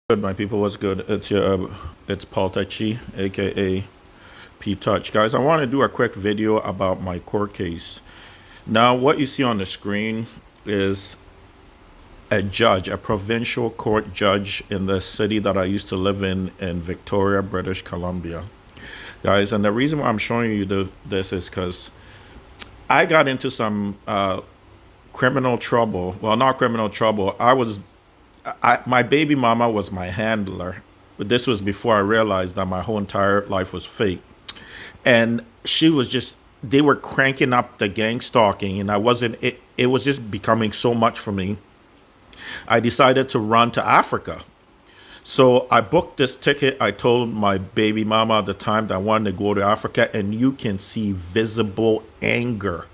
Good, my people. What's good? It's Paul Tachi, aka P Touch, guys. I want to do a quick video about my court case. Now, what you see on the screen is a judge, a provincial court judge in the city that I used to live in Victoria, British Columbia, guys. And the reason why I'm showing you this is because I got into some criminal trouble. Well, not criminal trouble. My baby mama was my handler, but this was before I realized that my whole entire life was fake. And she was just, they were cranking up the gang stalking, and I wasn't, it was just becoming so much for me. I decided to run to Africa. So I booked this ticket. I told my baby mama at the time that I wanted to go to Africa, and you can see visible anger.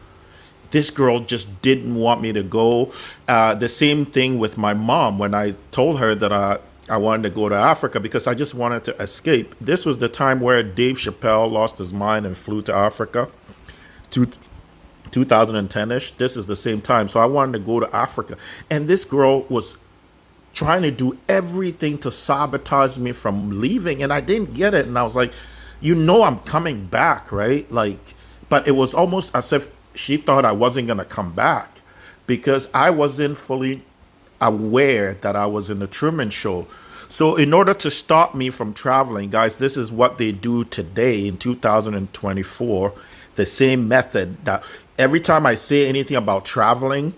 This girl just didn't want me to go. The same thing with my mom when I told her that I wanted to go to Africa because I just wanted to escape. This was the time where Dave Chappelle lost his mind and flew to Africa, to 2010-ish. This is the same time. So I wanted to go to Africa. And this girl was trying to do everything to sabotage me from leaving. And I didn't get it. And I was like, I'm coming back, right? Like, but it was almost as if she thought I wasn't going to come back because I wasn't fully aware that I was in the Truman Show. So in order to stop me from traveling, guys, this is what they do today in 2024. The same method that every time I say anything about traveling,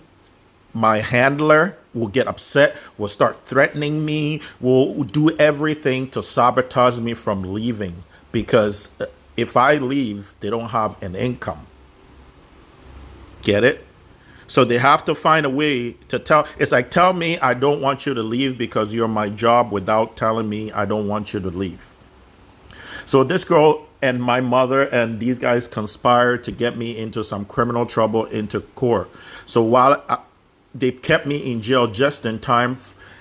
my handler will get upset, will start threatening me, will do everything to sabotage me from leaving because if I leave, they don't have an income. Get it? So they have to find a way to tell. It's like, tell me I don't want you to leave because you're my job without telling me I don't want you to leave. So this girl and my mother and these guys conspired to get me into some criminal trouble into court. So they kept me in jail just in time,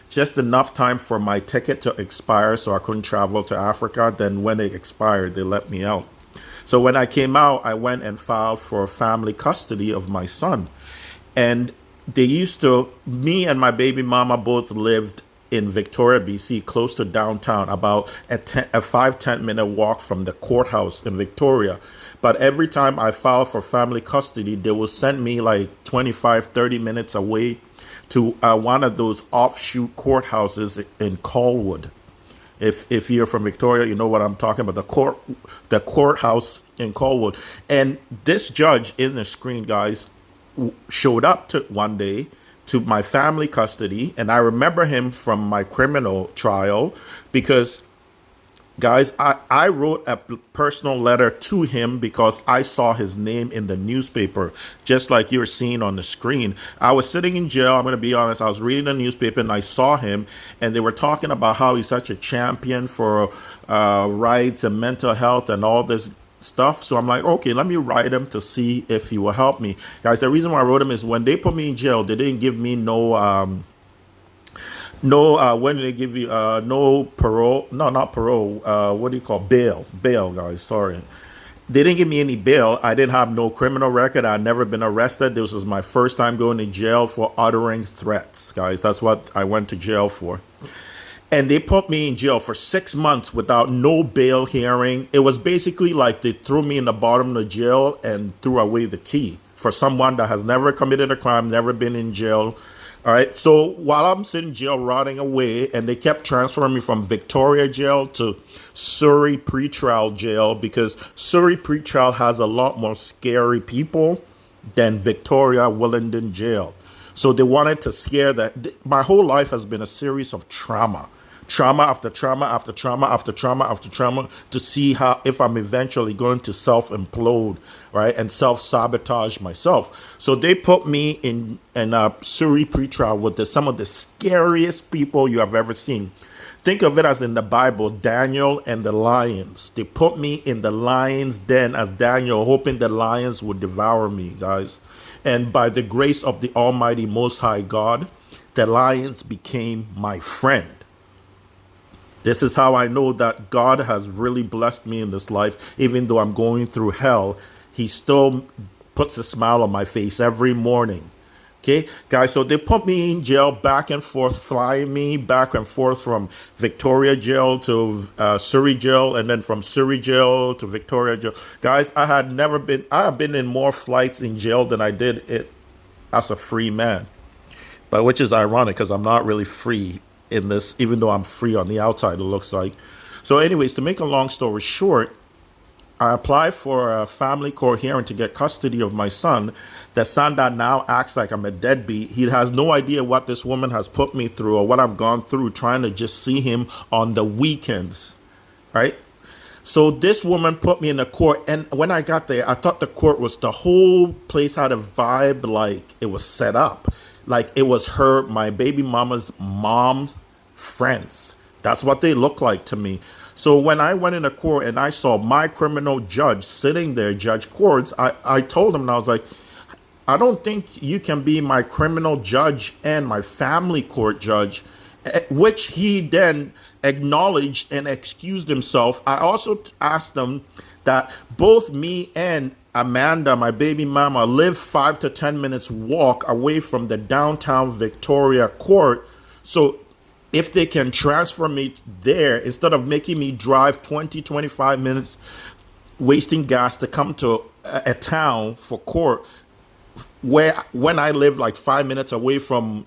just enough time for my ticket to expire so I couldn't travel to Africa. Then when it expired, they let me out. So when I came out, I went and filed for family custody of my son. And me and my baby mama both lived in Victoria, BC, close to downtown, about a 5-10 minute walk from the courthouse in Victoria. But every time I filed for family custody, they will send me like 25-30 minutes away to one of those offshoot courthouses in Colwood. If you're from Victoria, you know what I'm talking about, the courthouse in Colwood. And this judge in the screen, guys, showed up to one day to my family custody, and I remember him from my criminal trial because, guys, I wrote a personal letter to him because I saw his name in the newspaper, just like you're seeing on the screen. I was sitting in jail. I'm going to be honest. I was reading the newspaper and I saw him, and they were talking about how he's such a champion for rights and mental health and all this stuff. So I'm like, okay, let me write him to see if he will help me. Guys, the reason why I wrote him is when they put me in jail, they didn't give me when did they give you no parole? No, not parole. What do you call bail, guys? Sorry, they didn't give me any bail. I didn't have no criminal record. I'd never been arrested. This was my first time going to jail for uttering threats, guys. That's what I went to jail for. And they put me in jail for 6 months without no bail hearing. It was basically like they threw me in the bottom of the jail and threw away the key for someone that has never committed a crime, never been in jail. All right. So while I'm sitting in jail rotting away, and they kept transferring me from Victoria jail to Surrey pretrial jail because Surrey pretrial has a lot more scary people than Victoria Willenden jail. So they wanted to scare that. My whole life has been a series of trauma after trauma after trauma after trauma after trauma to see how if I'm eventually going to self-implode, right, and self-sabotage myself. So they put me in a Surrey pretrial with some of the scariest people you have ever seen. Think of it as in the Bible, Daniel and the lions. They put me in the lion's den as Daniel, hoping the lions would devour me, guys. And by the grace of the Almighty Most High God, the lions became my friend. This is how I know that God has really blessed me in this life. Even though I'm going through hell, he still puts a smile on my face every morning Okay, guys, so they put me in jail back and forth, flying me back and forth from Victoria jail to Surrey jail, and then from Surrey jail to Victoria jail. Guys, I have been in more flights in jail than I did it as a free man. But which is ironic because I'm not really free in this, even though I'm free on the outside, it looks like. So, anyways, to make a long story short, I applied for a family court hearing to get custody of my son. The son that now acts like I'm a deadbeat. He has no idea what this woman has put me through or what I've gone through trying to just see him on the weekends, right? So this woman put me in the court, and when I got there, I thought the court was, the whole place had a vibe like it was set up. Like it was her, my baby mama's mom's friends. That's what they look like to me. So when I went in the court and I saw my criminal judge sitting there, Judge Cords, I told him, and I was like, I don't think you can be my criminal judge and my family court judge, which he then acknowledged and excused himself. I also asked him that both me and Amanda, my baby mama, live 5 to 10 minutes walk away from the downtown Victoria court. So if they can transfer me there instead of making me drive 20, 25 minutes, wasting gas to come to a town for court, where when I live like 5 minutes away from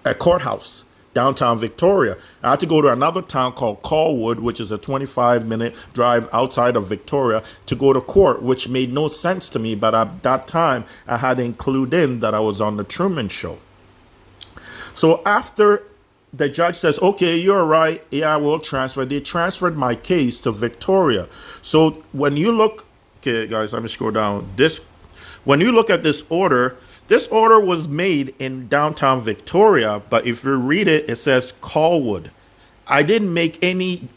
a courthouse, downtown Victoria. I had to go to another town called Colwood, which is a 25-minute drive outside of Victoria, to go to court, which made no sense to me. But at that time, I had to include in that I was on the Truman Show. So after the judge says, okay, you're right, yeah, we'll transfer, they transferred my case to Victoria. So when you look, okay, guys, let me scroll down. When you look at this order was made in downtown Victoria, but if you read it, it says Colwood. I didn't make any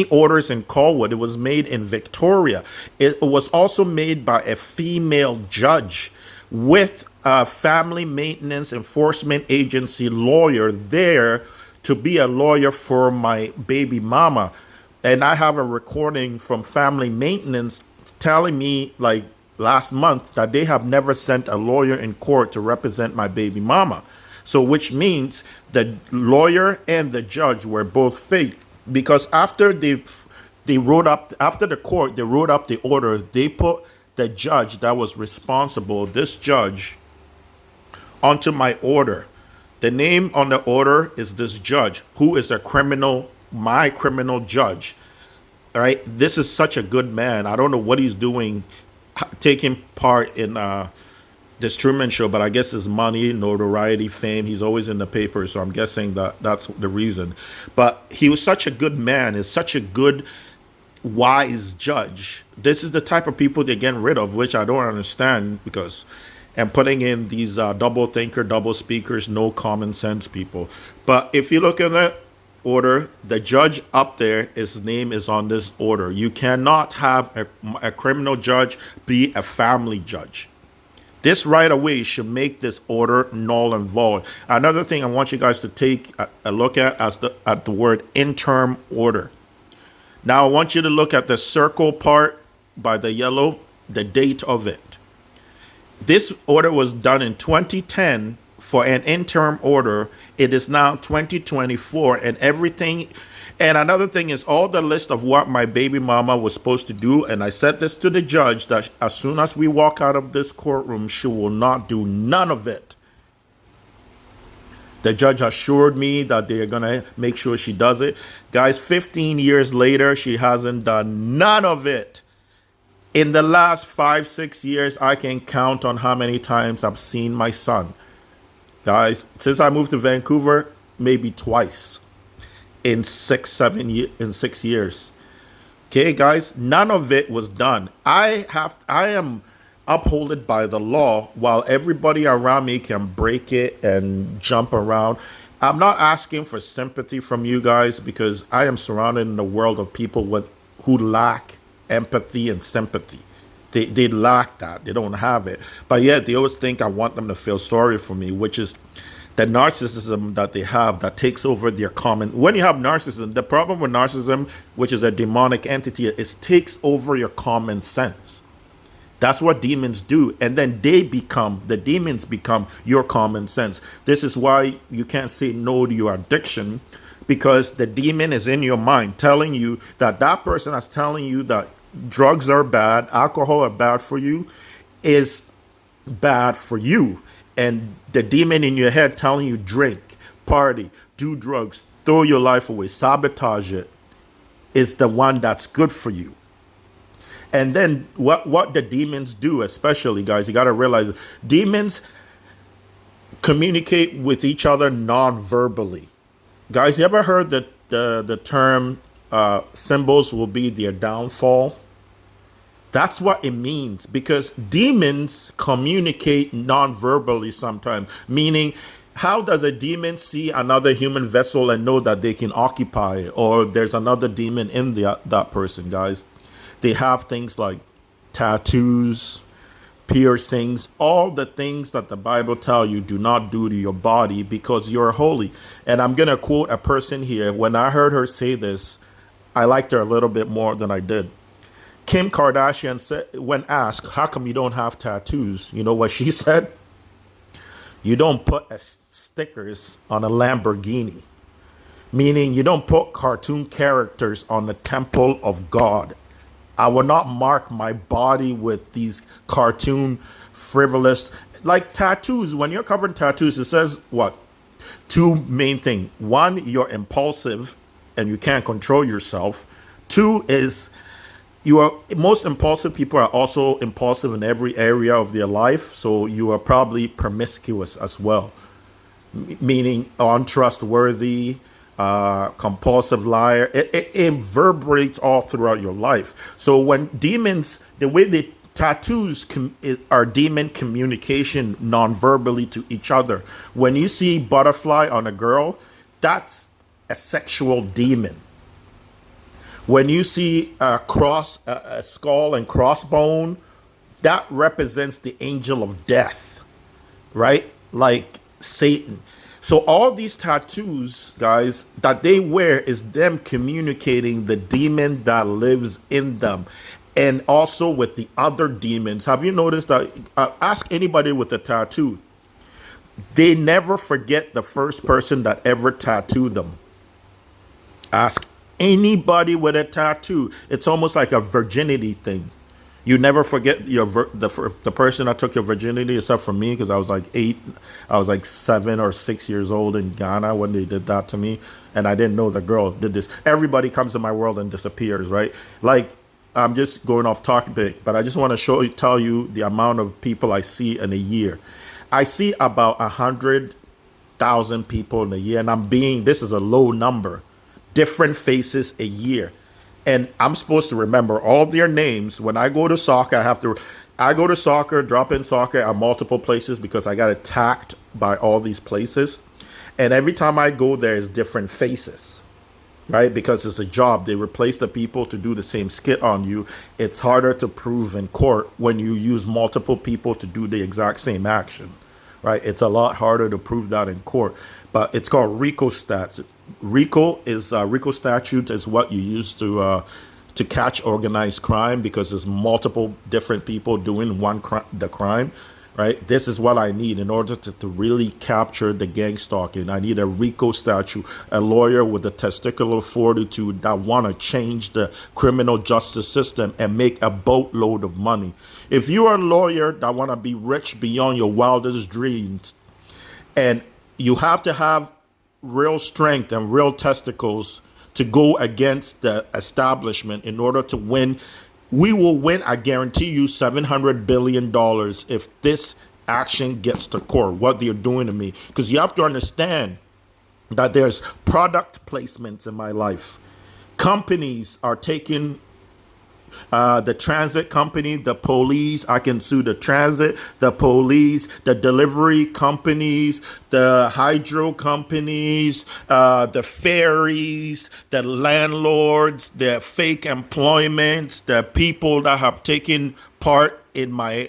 orders in Colwood. It was made in Victoria. It was also made by a female judge with a family maintenance enforcement agency lawyer there to be a lawyer for my baby mama. And I have a recording from family maintenance telling me like last month that they have never sent a lawyer in court to represent my baby mama. So which means the lawyer and the judge were both fake, because after they wrote up, after the court, they wrote up the order, they put the judge that was responsible, this judge, onto my order. The name on the order is this judge, who is my criminal judge. All right. This is such a good man. I don't know what he's doing, taking part in this Truman Show, but I guess his money, notoriety, fame, he's always in the paper, so I'm guessing that that's the reason. But he was such a good man, is such a good, wise judge. This is the type of people they're getting rid of, which I don't understand, because and putting in these double thinker, double speakers, no common sense people. But if you look at that order, the judge up there, his name is on this order. You cannot have a criminal judge be a family judge. This right away should make this order null and void. Another thing I want you guys to take a look at at the word interim order. Now I want you to look at the circle part by the yellow, the date of it. This order was done in 2010 for an interim order. It is now 2024 and everything. And another thing is all the list of what my baby mama was supposed to do. And I said this to the judge, that as soon as we walk out of this courtroom, she will not do none of it. The judge assured me that they're going to make sure she does it. Guys, 15 years later, she hasn't done none of it. In the last 5-6 years, I can count on how many times I've seen my son. Guys, since I moved to Vancouver, maybe twice in 6 years. Okay, guys, none of it was done. I am upholded by the law while everybody around me can break it and jump around. I'm not asking for sympathy from you guys, because I am surrounded in a world of people who lack empathy and sympathy. They lack that. They don't have it. But yet they always think I want them to feel sorry for me, which is the narcissism that they have that takes over their common. When you have narcissism, the problem with narcissism, which is a demonic entity, is takes over your common sense. That's what demons do. And then the demons become your common sense. This is why you can't say no to your addiction, because the demon is in your mind telling you that that person that's telling you that drugs are bad, alcohol are bad for you, is bad for you. And the demon in your head telling you drink, party, do drugs, throw your life away, sabotage it, is the one that's good for you. And then what the demons do, especially guys, you got to realize demons communicate with each other non-verbally. Guys, you ever heard the term symbols will be their downfall? That's what it means, because demons communicate non-verbally sometimes, meaning how does a demon see another human vessel and know that they can occupy it, or there's another demon in that person, guys? They have things like tattoos, piercings, all the things that the Bible tell you do not do to your body because you're holy. And I'm going to quote a person here. When I heard her say this, I liked her a little bit more than I did. Kim Kardashian said, when asked, how come you don't have tattoos? You know what she said? You don't put stickers on a Lamborghini. Meaning you don't put cartoon characters on the temple of God. I will not mark my body with these cartoon frivolous, like tattoos. When you're covering tattoos, it says what? Two main things. One, you're impulsive and you can't control yourself. Two is most impulsive people are also impulsive in every area of their life. So you are probably promiscuous as well, meaning untrustworthy, compulsive liar. It reverberates all throughout your life. So when demons, the way they tattoos are demon communication non-verbally to each other. When you see butterfly on a girl, that's a sexual demon. When you see a skull and crossbone, that represents the angel of death, right? Like Satan. So all these tattoos, guys, that they wear is them communicating the demon that lives in them. And also with the other demons. Have you noticed that? Ask anybody with a tattoo. They never forget the first person that ever tattooed them. Ask anybody with a tattoo. It's almost like a virginity thing. You never forget the person that took your virginity, except for me, because I was like 7 or 6 years old in Ghana when they did that to me, and I didn't know the girl did this. Everybody comes to my world and disappears, right? Like, I'm just going off topic, but I just want to tell you the amount of people I see in a year. I see about 100,000 people in a year, and this is a low number. Different faces a year. And I'm supposed to remember all their names. When I go to soccer, I go to soccer, drop in soccer at multiple places because I got attacked by all these places. And every time I go, there's different faces, right? Because it's a job. They replace the people to do the same skit on you. It's harder to prove in court when you use multiple people to do the exact same action, right? It's a lot harder to prove that in court. But it's called RICO stats. RICO statute is what you use to catch organized crime, because there's multiple different people doing the crime, right? This is what I need in order to really capture the gang stalking. I need a RICO statute, a lawyer with a testicular fortitude that want to change the criminal justice system and make a boatload of money. If you are a lawyer that want to be rich beyond your wildest dreams, and you have to have real strength and real testicles to go against the establishment in order to win. We will win, I guarantee you, $700 billion if this action gets to court, what they're doing to me. Because you have to understand that there's product placements in my life. Companies are taking the transit company, the police. I can sue the transit, the police, the delivery companies, the hydro companies, the ferries, the landlords, the fake employments, the people that have taken part in my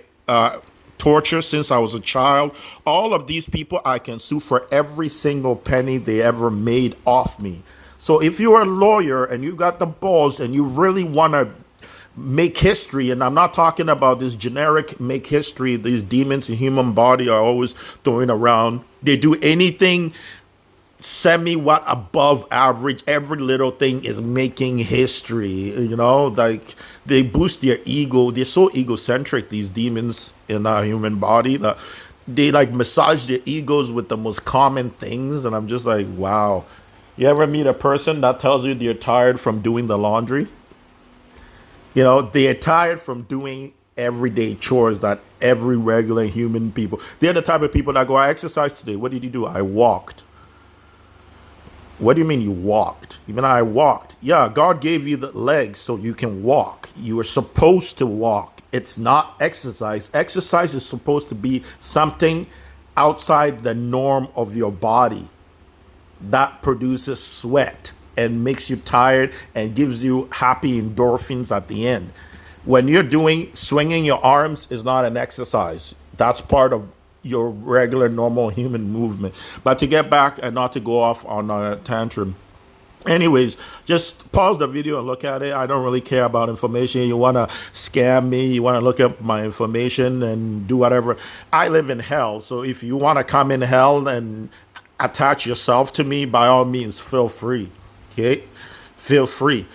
torture since I was a child. All of these people I can sue for every single penny they ever made off me. So if you're a lawyer and you got the balls and you really want to make history, and I'm not talking about this generic make history. These demons in human body are always throwing around. They do anything semi what above average. Every little thing is making history. Like they boost their ego. They're so egocentric, these demons in our human body, that they like massage their egos with the most common things. And I'm just like, wow. You ever meet a person that tells you they're tired from doing the laundry? They're tired from doing everyday chores that every regular human people. They're the type of people that go, I exercised today. What did you do? I walked. What do you mean you walked? You mean I walked? Yeah, God gave you the legs so you can walk. You are supposed to walk. It's not exercise. Exercise is supposed to be something outside the norm of your body that produces sweat and makes you tired and gives you happy endorphins at the end. When you're doing swinging your arms is not an exercise. That's part of your regular normal human movement. But to get back and not to go off on a tantrum, anyways, just pause the video and look at it. I don't really care about information. You want to scam me, you want to look up my information and do whatever. I live in hell, so if you want to come in hell and attach yourself to me, by all means, feel free. Okay, feel free.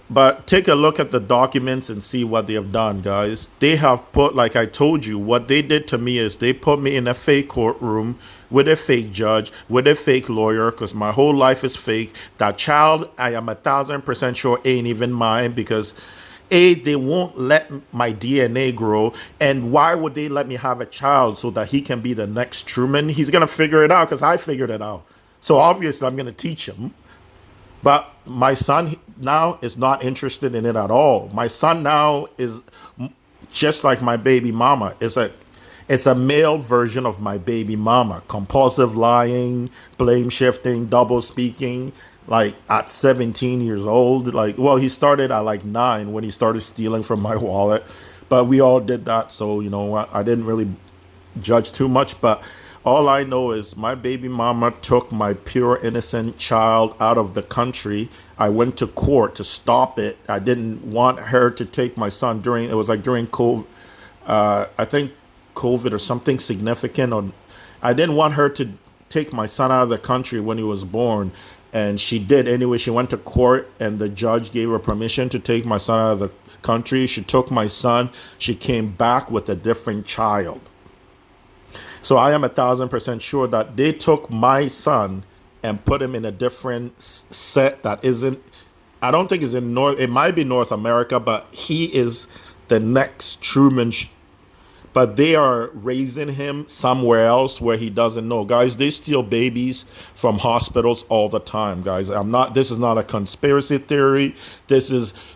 But take a look at the documents and see what they have done, guys. They have put, like I told you, what they did to me is they put me in a fake courtroom with a fake judge, with a fake lawyer, because my whole life is fake. That child, I am 1,000% sure ain't even mine, because they won't let my DNA grow. And why would they let me have a child so that he can be the next Truman? He's going to figure it out because I figured it out. So obviously I'm going to teach him. But my son now is not interested in it at all. My son now is just like my baby mama. It's a male version of my baby mama. Compulsive lying, blame shifting, double speaking. Like at 17 years old, he started at like 9 when he started stealing from my wallet. But we all did that. So, I didn't really judge too much. But all I know is my baby mama took my pure innocent child out of the country. I went to court to stop it. I didn't want her to take my son during COVID. I think COVID or something significant. Or I didn't want her to take my son out of the country when he was born. And she did anyway. She went to court and the judge gave her permission to take my son out of the country. She took my son. She came back with a different child. So I am 1,000% sure that they took my son and put him in a different set that isn't, I don't think is in it might be North America, but he is the next Truman. But they are raising him somewhere else where he doesn't know. Guys, they steal babies from hospitals all the time, guys. This is not a conspiracy theory.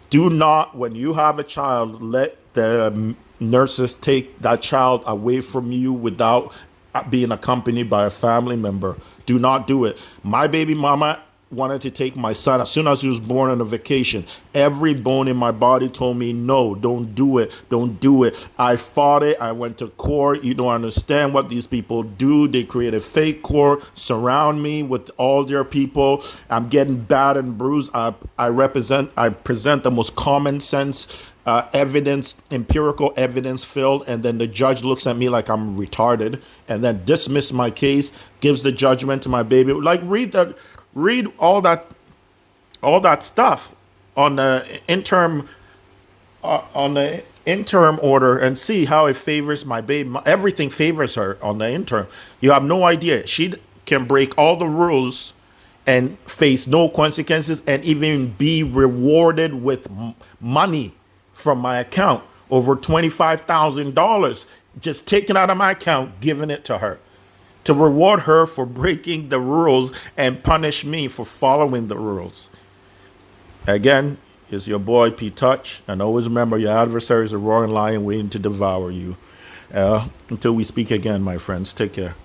Do not, when you have a child, let the nurses take that child away from you without being accompanied by a family member. Do not do it. My baby mama wanted to take my son as soon as he was born on a vacation. Every bone in my body told me, no, don't do it. Don't do it. I fought it. I went to court. You don't understand what these people do. They create a fake court, surround me with all their people. I'm getting bad and bruised. I present the most common sense evidence, empirical evidence filled, and then the judge looks at me like I'm retarded and then dismiss my case, gives the judgment to my baby. Like read all that stuff on the interim order and see how it favors my baby. Everything favors her on the interim. You have no idea. She can break all the rules and face no consequences and even be rewarded with money from my account, over $25,000 just taken out of my account, giving it to her to reward her for breaking the rules and punish me for following the rules. Again, it's your boy P Touch, and always remember your adversary is a roaring lion waiting to devour you. Until we speak again, my friends, take care.